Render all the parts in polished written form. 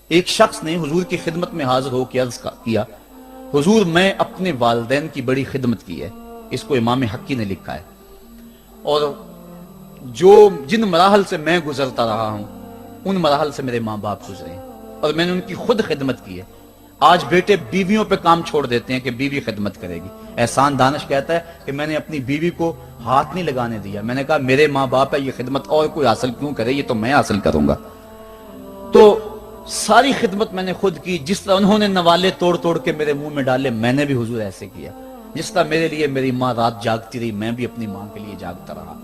ایک شخص نے حضور کی خدمت میں حاضر ہو کے عرض کیا، حضور میں اپنے والدین کی بڑی خدمت کی ہے. اس کو امام حقی نے لکھا ہے. اور جن مراحل سے میں گزرتا رہا ہوں ان مراحل سے میرے ماں باپ گزرے ہیں اور میں نے ان کی خود خدمت کی ہے. آج بیٹے بیویوں پہ کام چھوڑ دیتے ہیں کہ بیوی خدمت کرے گی. احسان دانش کہتا ہے کہ میں نے اپنی بیوی کو ہاتھ نہیں لگانے دیا. میں نے کہا میرے ماں باپ ہے، یہ خدمت اور کوئی حاصل کیوں کرے، یہ تو میں حاصل کروں گا. تو ساری خدمت میں نے خود کی. جس طرح انہوں نے نوالے توڑ توڑ کے میرے منہ میں ڈالے، میں نے بھی حضور ایسے کیا. جس طرح میرے لیے میری ماں رات جاگتی رہی، میں بھی اپنی ماں کے لیے جاگتا رہا.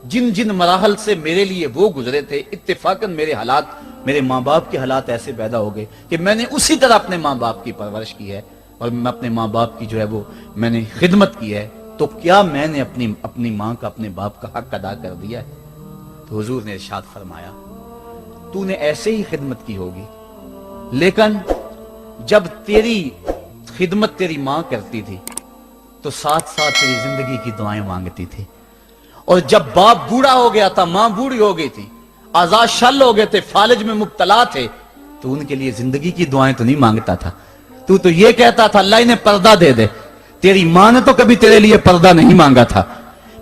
جن مراحل سے میرے لیے وہ گزرے تھے، اتفاقاً میرے حالات، میرے ماں باپ کے حالات ایسے پیدا ہو گئے کہ میں نے اسی طرح اپنے ماں باپ کی پرورش کی ہے اور میں اپنے ماں باپ کی جو ہے وہ میں نے خدمت کی ہے. تو کیا میں نے اپنی ماں کا، اپنے باپ کا حق ادا کر دیا ہے؟ تو حضور نے ارشاد فرمایا، تو نے ایسے ہی خدمت کی ہوگی، لیکن جب تیری خدمت تیری ماں کرتی تھی تو ساتھ ساتھ تیری زندگی کی دعائیں مانگتی تھی. اور جب باپ بوڑھا ہو گیا تھا، ماں بوڑھی ہو گئی تھی، آزاد شل ہو گئے تھے، فالج میں مبتلا تھے، تو ان کے لیے زندگی کی دعائیں تو نہیں مانگتا تھا. تو یہ کہتا تھا اللہ انہیں پردہ دے دے. تیری ماں نے تو کبھی تیرے لیے پردہ نہیں مانگا تھا.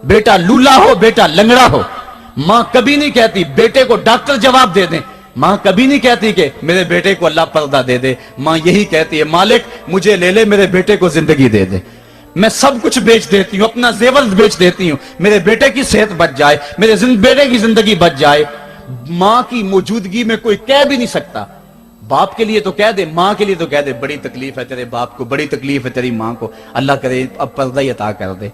بیٹا لولا ہو، بیٹا لنگڑا ہو، ماں کبھی نہیں کہتی بیٹے کو ڈاکٹر جواب دے دیں. ماں کبھی نہیں کہتی کہ میرے بیٹے کو اللہ پردہ دے دے. ماں یہی کہتی ہے مالک مجھے لے لے، میرے بیٹے کو زندگی دے دے. میں سب کچھ بیچ دیتی ہوں، اپنا زیور بیچ دیتی ہوں، میرے بیٹے کی صحت بچ جائے، میرے بیٹے کی زندگی بچ جائے. ماں کی موجودگی میں کوئی کہہ بھی نہیں سکتا. باپ کے لیے تو کہہ دے، ماں کے لیے تو کہہ دے بڑی تکلیف ہے تیرے باپ کو، بڑی تکلیف ہے تیری ماں کو، اللہ کرے اب پردہ ہی عطا کر دے.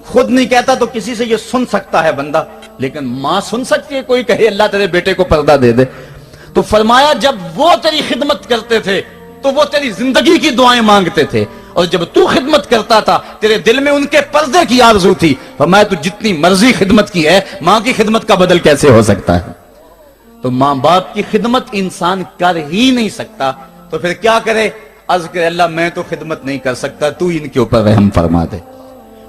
خود نہیں کہتا تو کسی سے یہ سن سکتا ہے بندہ، لیکن ماں سن سکتی ہے کوئی کہے اللہ تیرے بیٹے کو پردہ دے دے. تو فرمایا جب وہ تیری خدمت کرتے تھے تو وہ تیری زندگی کی دعائیں مانگتے تھے، اور جب تو خدمت کرتا تھا تیرے دل میں ان کے پردے کی آرزو تھی. فرمایا تو جتنی مرضی خدمت کی ہے، ماں کی خدمت کا بدل کیسے ہو سکتا ہے؟ تو ماں باپ کی خدمت انسان کر ہی نہیں سکتا تو پھر کیا کرے؟ عرض کرے اللہ میں تو خدمت نہیں کر سکتا، تو ان کے اوپر رحم فرما دے.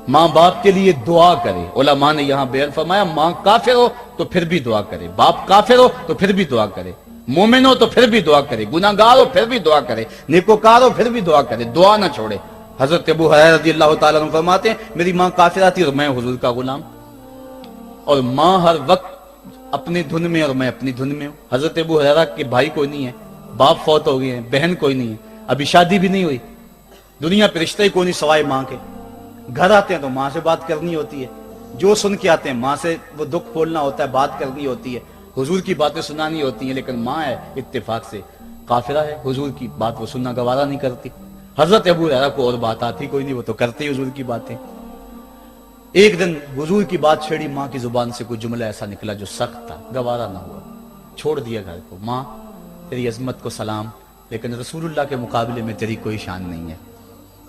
ماں باپ کے لیے دعا کرے. علماء نے یہاں بیان فرمایا ماں کافر ہو تو پھر بھی دعا کرے، باپ کافر ہو تو پھر بھی دعا کرے، مومن ہو تو پھر بھی دعا کرے، گناہگار ہو پھر بھی دعا کرے، نیکوکار ہو پھر بھی دعا کرے، دعا نہ چھوڑے. حضرت ابو ہریرہ رضی اللہ تعالیٰ عنہ فرماتے ہیں میری ماں کافرہ تھی اور میں حضور کا غلام، اور ماں ہر وقت اپنی دھن میں اور میں اپنی دھن میں ہوں. حضرت ابو ہریرہ کے بھائی کوئی نہیں ہے، باپ فوت ہو گئے ہیں، بہن کوئی نہیں ہے، ابھی شادی بھی نہیں ہوئی، دنیا پہ رشتے کوئی نہیں سوائے ماں کے. گھر آتے ہیں تو ماں سے بات کرنی ہوتی ہے، جو سن کے آتے ہیں ماں سے وہ دکھ کھولنا ہوتا ہے، بات کرنی ہوتی ہے، حضور کی باتیں سنانی ہوتی ہیں. لیکن ماں ہے اتفاق سے کافرہ ہے، حضور کی بات وہ سننا گوارا نہیں کرتی. حضرت ابو ہریرہ کو اور بات آتی کوئی نہیں، وہ تو کرتے ہی حضور کی باتیں. ایک دن حضور کی بات چھیڑی، ماں کی زبان سے کوئی جملہ ایسا نکلا جو سخت تھا، گوارا نہ ہوا، چھوڑ دیا گھر کو. ماں تیری عظمت کو سلام، لیکن رسول اللہ کے مقابلے میں تیری کوئی شان نہیں ہے.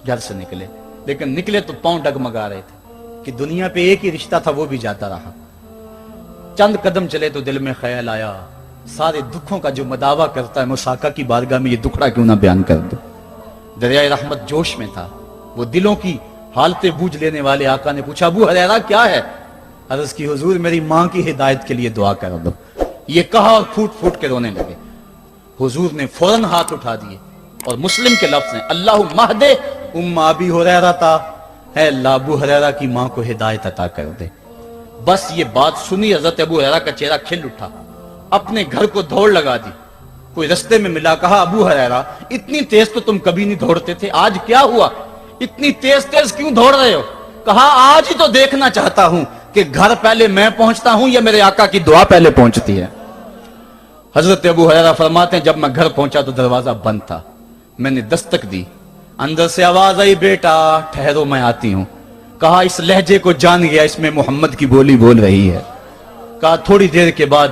گھر سے نکلے، لیکن نکلے تو پاؤں ڈگمگا رہے تھے کہ دنیا پہ ایک ہی رشتہ تھا وہ بھی جاتا رہا. چند قدم چلے تو دل میں خیال آیا سارے دکھوں کا جو مداوا کرتا ہے مصطفیٰ آقا کی بارگاہ میں یہ دکھڑا کیوں نہ بیان کر دو. دریائے رحمت جوش میں تھا، وہ دلوں کی حالتیں بوجھ لینے والے آقا نے پوچھا ابو ہریرہ کیا ہے؟ عرض کی حضور میری ماں کی ہدایت کے لیے دعا کر دو. یہ کہا اور پھوٹ پھوٹ کے رونے لگے. حضور نے فوراً ہاتھ اٹھا دیے اور مسلم کے لفظ ہیں اللہم اہد ام ابی ہریرہ تا، اے اللہ ابو ہریرہ کی ماں کو ہدایت عطا کر دے. بس یہ بات سنی حضرت ابو ہریرہ کا چہرہ کھل اٹھا، اپنے گھر کو دوڑ لگا دی. کوئی رستے میں ملا، کہا ابو ہریرہ اتنی تیز تو تم کبھی نہیں دوڑتے تھے، آج کیا ہوا؟ اتنی تیز تیز کیوں دوڑ رہے ہو؟ کہا آج ہی تو دیکھنا چاہتا ہوں کہ گھر پہلے میں پہنچتا ہوں یا میرے آقا کی دعا پہلے پہنچتی ہے. حضرت ابو ہریرہ فرماتے ہیں جب میں گھر پہنچا تو دروازہ بند تھا. میں نے دستک دی، اندر سے آواز آئی بیٹا ٹھہرو میں آتی ہوں. کہا اس لہجے کو جان گیا، اس میں محمد کی بولی بول رہی ہے. کہا تھوڑی دیر کے بعد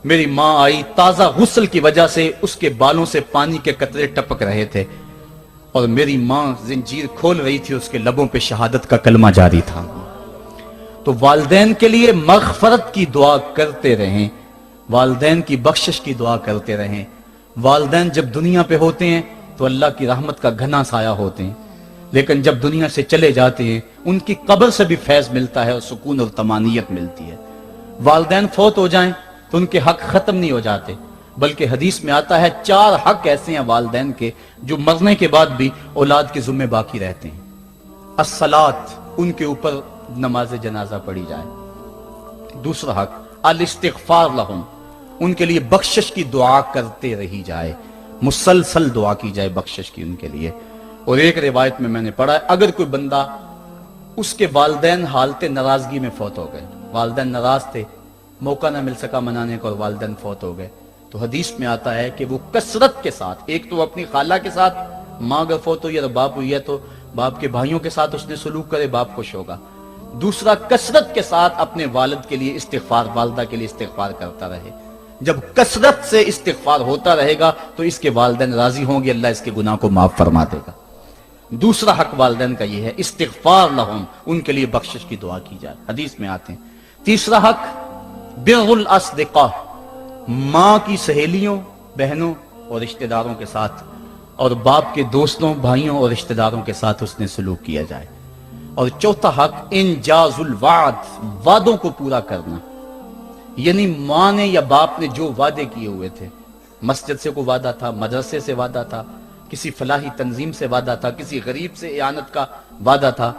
میری ماں آئی، تازہ غسل کی وجہ سے اس کے بالوں سے پانی کے قطرے ٹپک رہے تھے، اور میری ماں زنجیر کھول رہی تھی، اس کے لبوں پہ شہادت کا کلمہ جاری تھا. تو والدین کے لیے مغفرت کی دعا کرتے رہیں، والدین کی بخشش کی دعا کرتے رہیں. والدین جب دنیا پہ ہوتے ہیں تو اللہ کی رحمت کا گھنا سایہ ہوتے ہیں، لیکن جب دنیا سے چلے جاتے ہیں ان کی قبر سے بھی فیض ملتا ہے اور سکون اور طمانینت ملتی ہے. والدین فوت ہو جائیں تو ان کے حق ختم نہیں ہو جاتے، बल्कि हदीस में आता है 4 हक ऐसे हैं वालिदैन के जो मरने के बाद भी औलाद के जुम्मे बाकी रहते हैं। अस्सलात, उनके ऊपर नमाज जनाजा पढ़ी जाए। दूसरा हक अल इस्तिगफार लहुम, उनके लिए बख्शिश की दुआ करते रही जाए, मुसलसल दुआ की जाए बख्शिश की उनके लिए। और एक रिवायत में मैंने पढ़ा है अगर कोई बंदा, उसके वालिदैन हालत नाराजगी में फौत हो गए, वालिदैन नाराज थे, मौका ना मिल सका मनाने का और वालिदैन फौत हो गए, तो हदीस में आता है कि वो कसरत के साथ, एक तो अपनी खाला के साथ, माँ अगर फौत हुई है तो बाप हुई है तो बाप के भाइयों के साथ उसने सलूक करे, बाप खुश होगा। दूसरा, कसरत के साथ अपने वालिद के लिए इस्तिगफार, वालिदा के लिए इस्तिगफार करता रहे। जब कसरत से इस्तिगफार होता रहेगा तो इसके वालिदैन राजी होंगे, अल्लाह इसके गुनाह को माफ फरमा देगा। दूसरा हक वालिदैन का यह है इस्तिगफार लहुम, उनके लिए बख्शिश की दुआ की जाए, हदीस में आते हैं। तीसरा हक बिर्रुल अस्दिका, माँ की सहेलियों, बहनों और रिश्तेदारों के साथ और बाप के दोस्तों, भाइयों और रिश्तेदारों के साथ उसने सलूक किया जाए। और चौथा हक इंजाजुल वाद, वादों को पूरा करना, यानी माँ ने या बाप ने जो वादे किए हुए थे, मस्जिद से को वादा था, मदरसे से वादा था, किसी फलाही तंजीम से वादा था, किसी गरीब से इयानत का वादा था,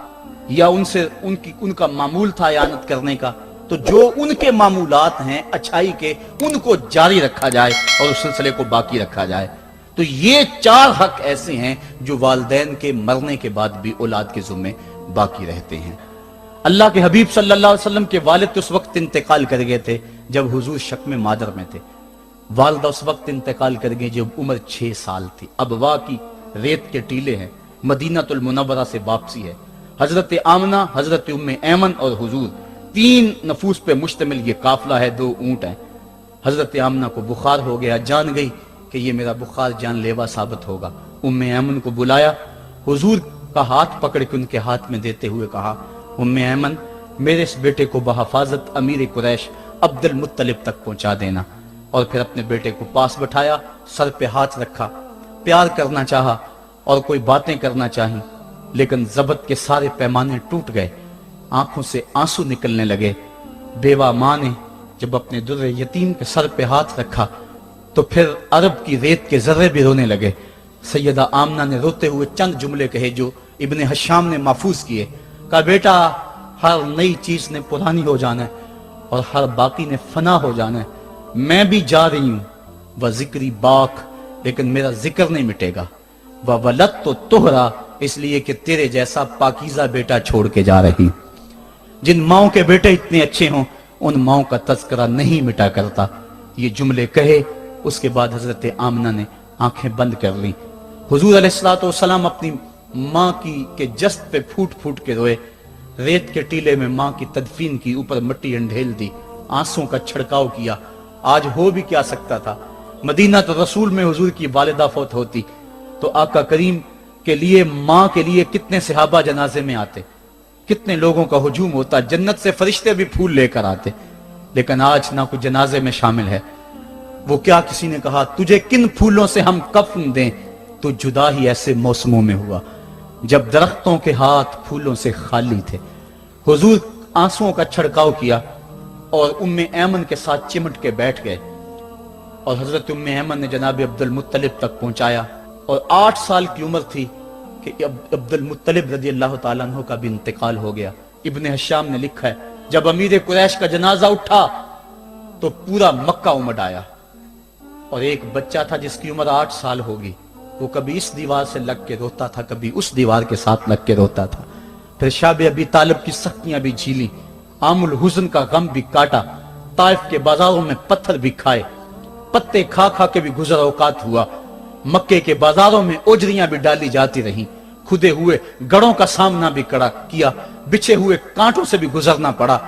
या उनसे उनका मामूल था इयानत करने का, तो जो उनके मामूलात हैं अच्छाई के, उनको जारी रखा जाए और उस सिलसिले को बाकी रखा जाए। तो ये 4 हक ऐसे हैं जो वालिदैन के मरने के बाद भी औलाद के जुम्मे बाकी रहते हैं। अल्लाह के हबीब सल्लल्लाहु अलैहि वसल्लम के वालिद उस वक्त इंतकाल कर गए थे जब हुजूर शक में मादर में थे, वालिदा उस वक्त इंतकाल कर गई जब उम्र 6 साल थी। अबवा की रेत के टीले हैं, मदीनातुल मुनव्वरा से वापसी है, हजरत आमना, हजरत उम्मे ऐमन और हुजूर, 3 नफूस पे मुश्तमिल ये काफिला है, 2 ऊंट हैं। हजरत आमना को बुखार हो गया, जान गई कि ये मेरा बुखार जानलेवा साबित होगा। उम्मे ऐमन को बुलाया, हुजूर का हाथ पकड़ के उनके हाथ में देते हुए कहा, उम्मे ऐमन, मेरे इस बेटे को बहफाजत अमीर कुरैश अब्दुल मुत्तलिब तक पहुंचा देना। और फिर अपने बेटे को पास बैठाया, सर पे हाथ रखा, प्यार करना चाहा और कोई बातें करना चाही, लेकिन जबत के सारे पैमाने टूट गए, आंखों से आंसू निकलने लगे। बेवा माँ ने जब अपने दुर्रे यतीम के सर पे हाथ रखा तो फिर अरब की रेत के जर्रे भी रोने लगे। सैयदा आमना ने रोते हुए चंद जुमले कहे जो इब्ने हशाम ने महफूज किए। कहा, बेटा, हर नई चीज ने पुरानी हो जाना है और हर बाकी ने फना हो जाना है। मैं भी जा रही हूं, वह जिक्री बाक, लेकिन मेरा जिक्र नहीं मिटेगा। वह वलत तो तुहरा, इसलिए कि तेरे जैसा पाकीज़ा बेटा छोड़ के जा रही। जिन माओं के बेटे इतने अच्छे हों उन माओं का तज़किरा नहीं मिटा करता। ये जुमले कहे, उसके बाद हजरत आमना ने आंखें बंद कर ली। हुजूर अलैहिस्सलातु वस्सलाम अपनी माँ की के जस्त पे फूट फूट के रोए। रेत के टीले में माँ की तदफीन की, ऊपर मिट्टी अंढेल दी, आंसुओं का छिड़काव किया। आज हो भी क्या सकता था, मदीना तो रसूल में हुजूर की वालिदा फौत होती तो आका करीम के लिए, माँ के लिए कितने सहाबा जनाजे में आते, कितने लोगों का हुजूम होता, जन्नत से फरिश्ते भी फूल लेकर आते। लेकिन आज ना कोई जनाजे में शामिल है। वो क्या, किसी ने कहा, तुझे किन फूलों से हम कफन दें, तो जुदा ही ऐसे मौसमों में हुआ जब दरख्तों के हाथ फूलों से खाली थे। हुजूर आंसुओं का छिड़काव किया और उम्मे ऐमन के साथ चिमट के बैठ गए और हजरत उम्मे ऐमन ने जनाब अब्दुल मुत्तलिब तक पहुंचाया। और 8 साल की उम्र थी कि अब्दुल मुत्तलिब रज़ी अल्लाह ताला अन्हु का भी इंतकाल हो गया। इब्ने हशाम ने लिखा है, जब अमीर कुरैश का जनाजा उठा तो पूरा मक्का उमड़ आया और एक बच्चा था जिसकी उम्र 8 साल होगी, वो कभी इस दीवार से लग के रोता था, कभी उस दीवार के साथ लग के रोता था। फिर शाब अबी तालिब की सख्तियां भी झीली, आमुल हुज़न का गम भी काटा, ताइफ के बाजारों में पत्थर भी खाए, पत्ते खा खा के भी गुजर औकात हुआ। मक्के के बाजारों में ओजरियां भी डाली जाती रहीं, खुदे हुए गढ़ों का सामना भी किया, बिछे हुए कांटों से भी गुजरना पड़ा।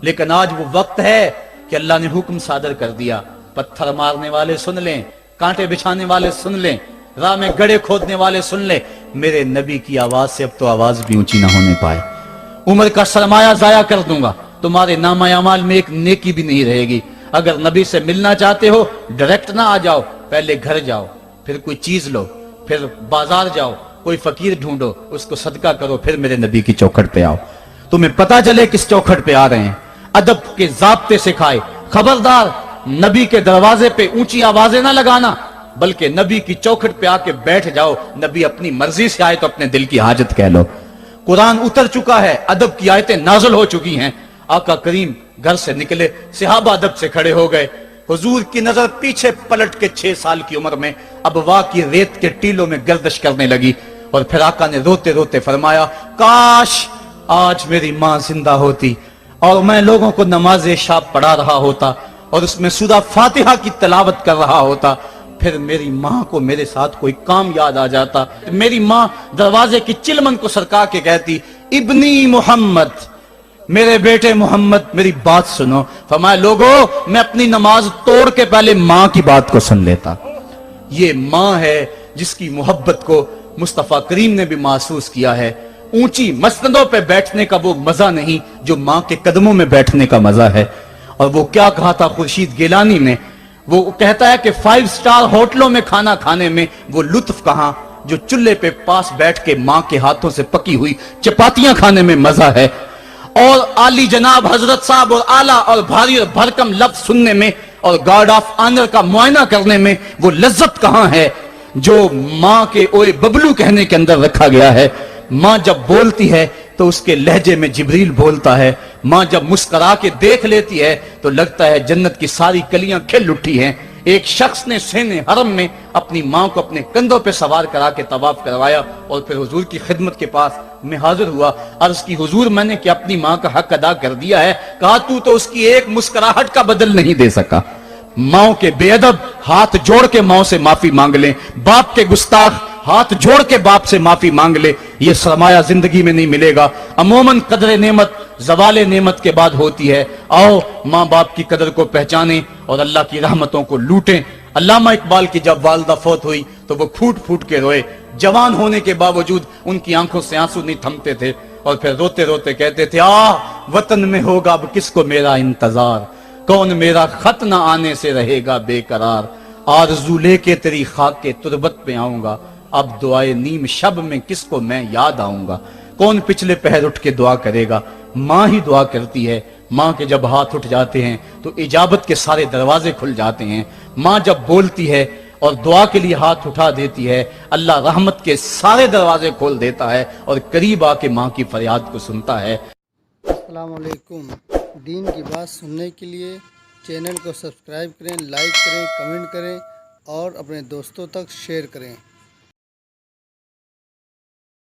लेकिन आज वो वक्त है कि अल्लाह ने हुक्म सादर कर दिया, पत्थर मारने वाले सुन लें, कांटे बिछाने वाले सुन लें, राह में गड़े खोदने वाले सुन लें, मेरे नबी की आवाज से अब तो आवाज भी ऊंची ना होने पाए। उम्र का सरमाया जाया कर दूंगा, तुम्हारे नामा अमाल में एक नेकी भी नहीं रहेगी। अगर नबी से मिलना चाहते हो डायरेक्ट ना आ जाओ, पहले घर जाओ, फिर कोई चीज लो, फिर बाजार जाओ, कोई फकीर ढूंढो, उसको सदका करो, फिर मेरे नबी की चौखट पे आओ, तुम्हें पता चले किस चौखट पे आ रहे हैं। अदब के जाब्ते सिखाए, खबरदार नबी के दरवाजे पे ऊंची आवाजें ना लगाना, बल्कि नबी की चौखट पे आके बैठ जाओ। नबी अपनी मर्जी से आए तो अपने दिल की हाजत कह लो। कुरान उतर चुका है, अदब की आयतें नाज़िल हो चुकी हैं। आका करीम घर से निकले, सहाबा अदब से खड़े हो गए। हुजूर की नजर पीछे पलट के 6 साल की उम्र में अबवा की रेत के टीलों में गर्दिश करने लगी, और फिर आका ने रोते रोते फरमाया, काश आज मेरी माँ जिंदा होती और मैं लोगों को नमाज शाब पढ़ा रहा होता और उसमें सूरा फातिहा की तिलावत कर रहा होता, फिर मेरी माँ को मेरे साथ कोई काम याद आ जाता। मेरी माँ दरवाजे की चिलमन को सरका के कहती, इब्नी मोहम्मद, मेरे बेटे मोहम्मद मेरी बात सुनो। फरमाया, लोगों मैं अपनी नमाज तोड़ के पहले माँ की बात को सुन लेता। ये माँ है जिसकी मोहब्बत को मुस्तफा करीम ने भी महसूस किया है। ऊंची मसनदों पे बैठने का वो मजा नहीं जो माँ के कदमों में बैठने का मजा है। और वो क्या कहा था खुर्शीद गिलानी ने, वो कहता है कि 5 स्टार होटलों में खाना खाने में वो लुत्फ कहां जो चूल्हे पे पास बैठ के माँ के हाथों से पकी हुई चपातियां खाने में मजा है। और आली जनाब हजरत साहब और आला और भारी और भरकम लफ्ज सुनने में और गार्ड ऑफ ऑनर का मुआयना करने में वो लज्जत कहां है जो माँ के ओए बबलू कहने के अंदर रखा गया है। माँ जब बोलती है तो उसके लहजे में जिब्रील बोलता है। माँ जब मुस्करा के देख लेती है तो लगता है जन्नत की सारी कलियां खिल उठी हैं। एक शख्स ने सेने हरम में अपनी माँ को अपने कंधों पे सवार करा के तवाफ करवाया और फिर हुजूर की खिदमत के पास मैं हाजिर हुआ। अर्ज की, हुजूर मैंने क्या अपनी माँ का हक अदा कर दिया है? कहा, तू तो उसकी एक मुस्कुराहट का बदल नहीं दे सका। माँ के बेअदब हाथ जोड़ के माँ से माफी मांग ले, बाप के गुस्ताख हाथ जोड़ के बाप से माफी मांग ले। ये सरमाया जिंदगी में नहीं मिलेगा। अमूमन कदर नेमत जवाले नेमत के बाद होती है। आओ माँ बाप की कदर को पहचाने और अल्लाह की रहमतों को लूटें। अल्लामा इकबाल की जब वालदा फौत हुई तो वो फूट फूट के रोए। जवान होने के बावजूद उनकी आंखों से आंसू नहीं थमते थे और फिर रोते रोते कहते थे, वतन में होगा अब किसको मेरा इंतजार, कौन मेरा खत ना आने से रहेगा बेकरार, आरज़ू लेके तेरी खाक के तुरबत पे आऊंगा, अब दुआए नीम शब में किसको मैं याद आऊंगा, कौन पिछले पहर उठ के दुआ करेगा। माँ ही दुआ करती है। माँ के जब हाथ उठ जाते हैं तो इजाबत के सारे दरवाजे खुल जाते हैं। माँ जब बोलती है और दुआ के लिए हाथ उठा देती है, अल्लाह रहमत के सारे दरवाजे खोल देता है और करीब आके माँ की फरियाद को सुनता है। अस्सलाम वालेकुम। दीन की बात सुनने के लिए चैनल को सब्सक्राइब करें, लाइक करें, कमेंट करें और अपने दोस्तों तक शेयर करें।